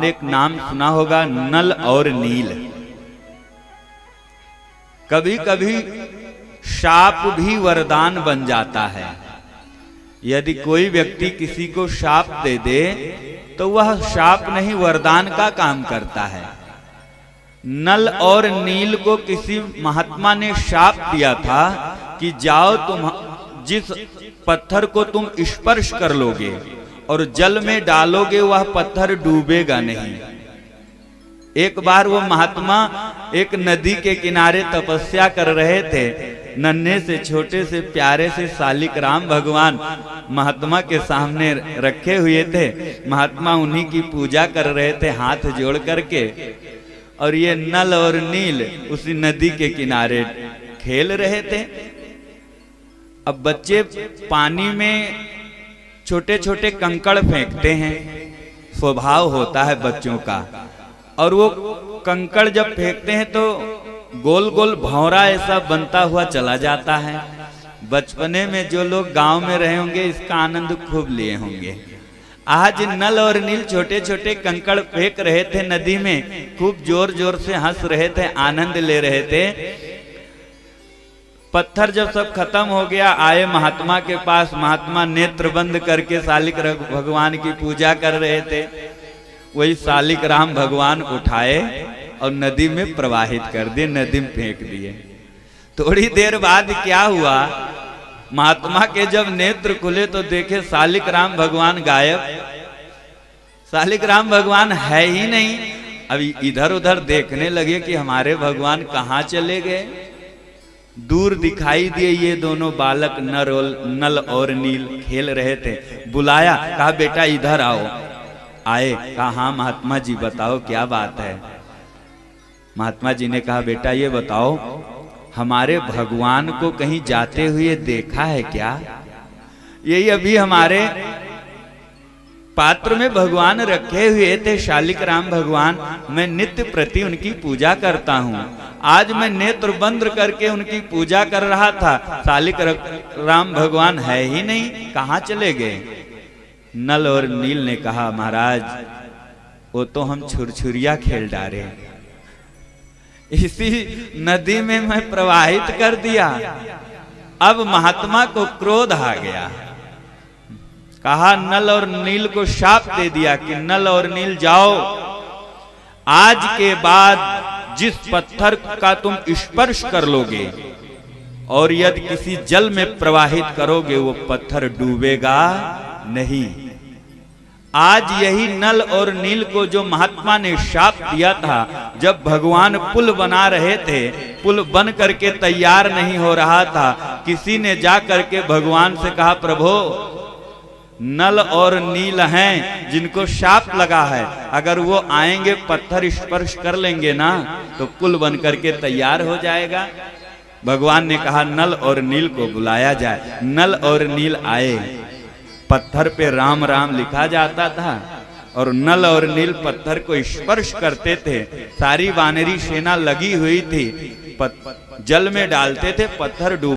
आपने एक नाम सुना होगा, नल और नील। कभी कभी शाप भी वरदान बन जाता है। यदि कोई व्यक्ति किसी को शाप दे दे तो वह शाप नहीं वरदान का काम करता है। नल और नील को किसी महात्मा ने शाप दिया था कि जाओ, तुम जिस पत्थर को तुम स्पर्श कर लोगे और जल में डालोगे वह पत्थर डूबेगा नहीं। एक बार वो महात्मा एक नदी के किनारे तपस्या कर रहे थे। नन्हे से छोटे से प्यारे से शालिक राम भगवान महात्मा के सामने रखे हुए थे। महात्मा उन्हीं की पूजा कर रहे थे हाथ जोड़ करके, और ये नल और नील उसी नदी के किनारे खेल रहे थे। अब बच्चे पानी में छोटे छोटे कंकड़ फेंकते हैं, स्वभाव होता है बच्चों का, और वो कंकड़ जब फेंकते हैं तो गोल गोल भौरा ऐसा बनता हुआ चला जाता है। बचपने में जो लोग गांव में रहे होंगे इसका आनंद खूब लिए होंगे। आज नल और नील छोटे छोटे कंकड़ फेंक रहे थे नदी में, खूब जोर जोर से हंस रहे थे, आनंद ले रहे थे। पत्थर जब सब खत्म हो गया, आए महात्मा के पास। महात्मा नेत्र बंद करके शालिक भगवान की पूजा कर रहे थे। वही शालिक राम भगवान उठाए और नदी में प्रवाहित कर दिए, नदी में फेंक दिए। थोड़ी देर बाद क्या हुआ, महात्मा के जब नेत्र खुले तो देखे शालिक राम भगवान गायब। शालिक राम भगवान है ही नहीं। अभी इधर उधर देखने लगे कि हमारे भगवान कहाँ चले गए। दूर दिखाई दिए ये दोनों बालक नल और नील खेल रहे थे। बुलाया, कहा बेटा इधर आओ। आए, कहा हाँ महात्मा जी बताओ क्या बात है। महात्मा जी ने कहा बेटा ये बताओ, हमारे भगवान को कहीं जाते हुए देखा है क्या? यही अभी हमारे पात्र में भगवान रखे हुए थे शालिक राम भगवान। मैं नित्य प्रति उनकी पूजा करता हूँ। आज मैं नेत्र बंद करके उनकी पूजा कर रहा था, शालिक राम भगवान है ही नहीं, कहाँ चले गए? नल और नील ने कहा महाराज वो तो हम छुरछुरिया खेल डाले, इसी नदी में मैं प्रवाहित कर दिया। अब महात्मा को क्रोध आ गया। कहा नल और नील को शाप दे दिया कि नल और नील जाओ, आज के बाद जिस पत्थर का तुम स्पर्श कर लोगे और यदि किसी जल में प्रवाहित करोगे वो पत्थर डूबेगा नहीं। आज यही नल और नील को जो महात्मा ने शाप दिया था, जब भगवान पुल बना रहे थे, पुल बन करके तैयार नहीं हो रहा था, किसी ने जा करके भगवान से कहा प्रभु नल और नील हैं जिनको शाप लगा है, अगर वो आएंगे पत्थर स्पर्श कर लेंगे ना तो पुल बन करके तैयार हो जाएगा। भगवान ने कहा नल और नील को बुलाया जाए। नल और नील आए। पत्थर पे राम राम लिखा जाता था और नल और नील पत्थर को स्पर्श करते थे। सारी वानरी सेना लगी हुई थी, जल में डालते थे, पत्थर डूब